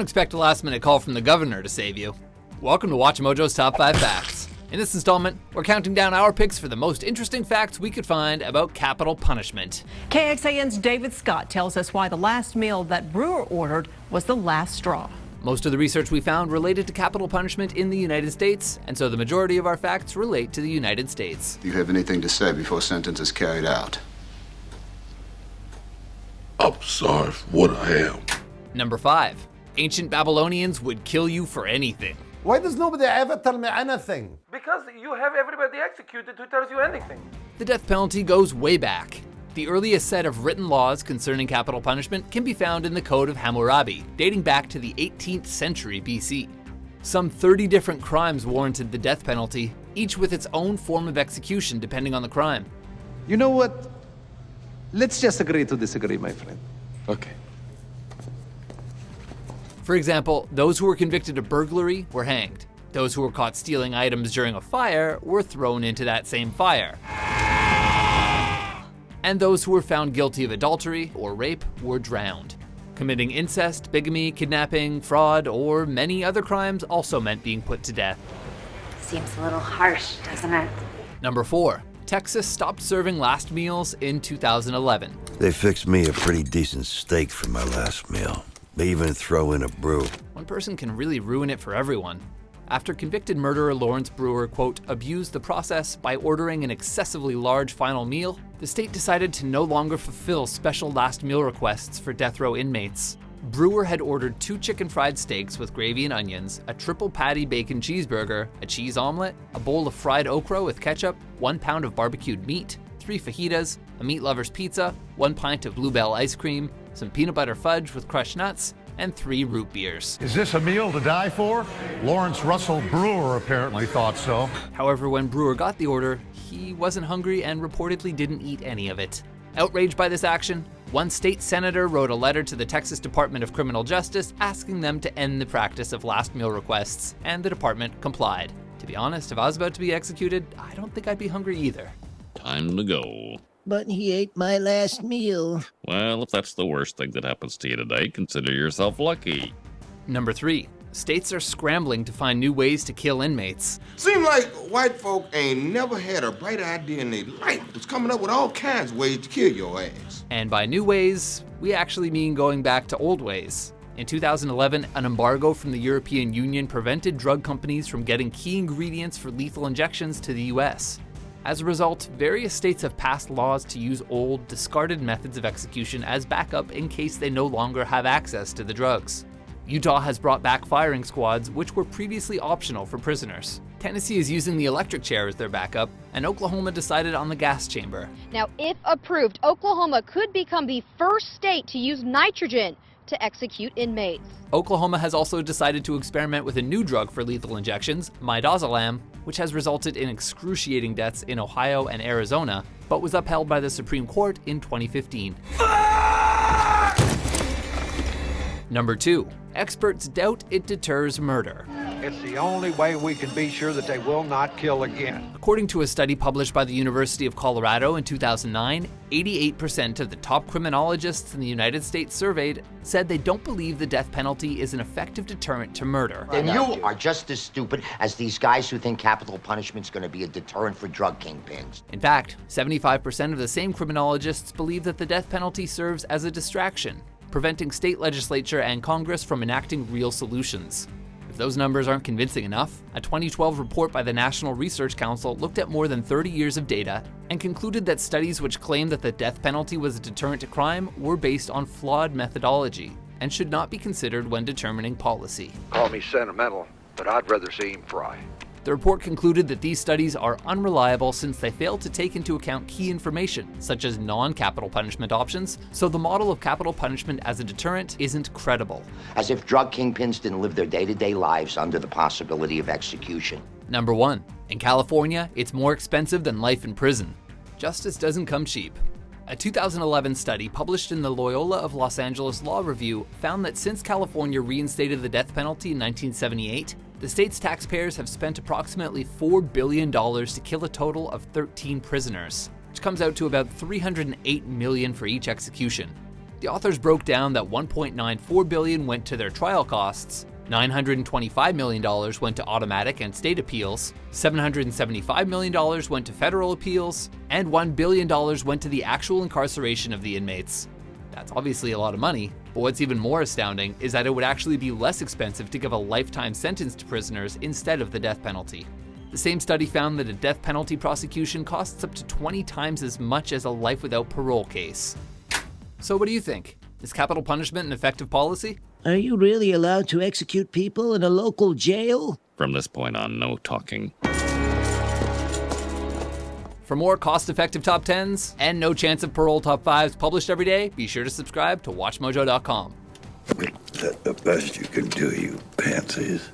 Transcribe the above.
expect a last-minute call from the governor to save you. Welcome to Watch Mojo's Top 5 Facts. In this installment, we're counting down our picks for the most interesting facts we could find about capital punishment. KXAN's David Scott tells us why the last meal that Brewer ordered was the last straw. Most of the research we found related to capital punishment in the United States, and so the majority of our facts relate to the United States. Do you have anything to say before sentence is carried out? I'm sorry for what I am. Number 5. Ancient Babylonians would kill you for anything. Why does nobody ever tell me anything? Because you have everybody executed who tells you anything. The death penalty goes way back. The earliest set of written laws concerning capital punishment can be found in the Code of Hammurabi, dating back to the 18th century BC. Some 30 different crimes warranted the death penalty, each with its own form of execution depending on the crime. You know what? Let's just agree to disagree, my friend. Okay. For example, those who were convicted of burglary were hanged. Those who were caught stealing items during a fire were thrown into that same fire. And those who were found guilty of adultery or rape were drowned. Committing incest, bigamy, kidnapping, fraud, or many other crimes also meant being put to death. Seems a little harsh, doesn't it? Number 4. Texas stopped serving last meals in 2011. They fixed me a pretty decent steak for my last meal. They even throw in a brew. One person can really ruin it for everyone. After convicted murderer Lawrence Brewer, quote, abused the process by ordering an excessively large final meal, the state decided to no longer fulfill special last meal requests for death row inmates. Brewer had ordered 2 chicken fried steaks with gravy and onions, a triple patty bacon cheeseburger, a cheese omelet, a bowl of fried okra with ketchup, 1 pound of barbecued meat, 3 fajitas, a meat lover's pizza, 1 pint of Bluebell ice cream, some peanut butter fudge with crushed nuts, and 3 root beers. Is this a meal to die for? Lawrence Russell Brewer apparently thought so. However, when Brewer got the order, he wasn't hungry and reportedly didn't eat any of it. Outraged by this action, one state senator wrote a letter to the Texas Department of Criminal Justice asking them to end the practice of last meal requests, and the department complied. To be honest, if I was about to be executed, I don't think I'd be hungry either. Time to go. But he ate my last meal. Well, if that's the worst thing that happens to you today, consider yourself lucky. Number 3. States are scrambling to find new ways to kill inmates. Seem like white folk ain't never had a bright idea in their life. It's coming up with all kinds of ways to kill your ass. And by new ways, we actually mean going back to old ways. In 2011, an embargo from the European Union prevented drug companies from getting key ingredients for lethal injections to the US. As a result, various states have passed laws to use old, discarded methods of execution as backup in case they no longer have access to the drugs. Utah has brought back firing squads, which were previously optional for prisoners. Tennessee is using the electric chair as their backup, and Oklahoma decided on the gas chamber. Now, if approved, Oklahoma could become the first state to use nitrogen to execute inmates. Oklahoma has also decided to experiment with a new drug for lethal injections, midazolam, which has resulted in excruciating deaths in Ohio and Arizona, but was upheld by the Supreme Court in 2015. Number 2. Experts doubt it deters murder. It's the only way we can be sure that they will not kill again. According to a study published by the University of Colorado in 2009, 88% of the top criminologists in the United States surveyed said they don't believe the death penalty is an effective deterrent to murder. Then you are just as stupid as these guys who think capital punishment's going to be a deterrent for drug kingpins. In fact, 75% of the same criminologists believe that the death penalty serves as a distraction, preventing state legislature and Congress from enacting real solutions. If those numbers aren't convincing enough, a 2012 report by the National Research Council looked at more than 30 years of data and concluded that studies which claimed that the death penalty was a deterrent to crime were based on flawed methodology and should not be considered when determining policy. Call me sentimental, but I'd rather see him fry. The report concluded that these studies are unreliable since they fail to take into account key information, such as non-capital punishment options, so the model of capital punishment as a deterrent isn't credible. As if drug kingpins didn't live their day-to-day lives under the possibility of execution. Number 1. In California, it's more expensive than life in prison. Justice doesn't come cheap. A 2011 study published in the Loyola of Los Angeles Law Review found that since California reinstated the death penalty in 1978, the state's taxpayers have spent approximately $4 billion to kill a total of 13 prisoners, which comes out to about $308 million for each execution. The authors broke down that $1.94 billion went to their trial costs, $925 million went to automatic and state appeals, $775 million went to federal appeals, and $1 billion went to the actual incarceration of the inmates. That's obviously a lot of money, but what's even more astounding is that it would actually be less expensive to give a lifetime sentence to prisoners instead of the death penalty. The same study found that a death penalty prosecution costs up to 20 times as much as a life without parole case. So what do you think? Is capital punishment an effective policy? Are you really allowed to execute people in a local jail? From this point on, no talking. For more cost-effective top 10s and no chance of parole top 5s published every day, be sure to subscribe to WatchMojo.com. That's the best you can do, you pansies.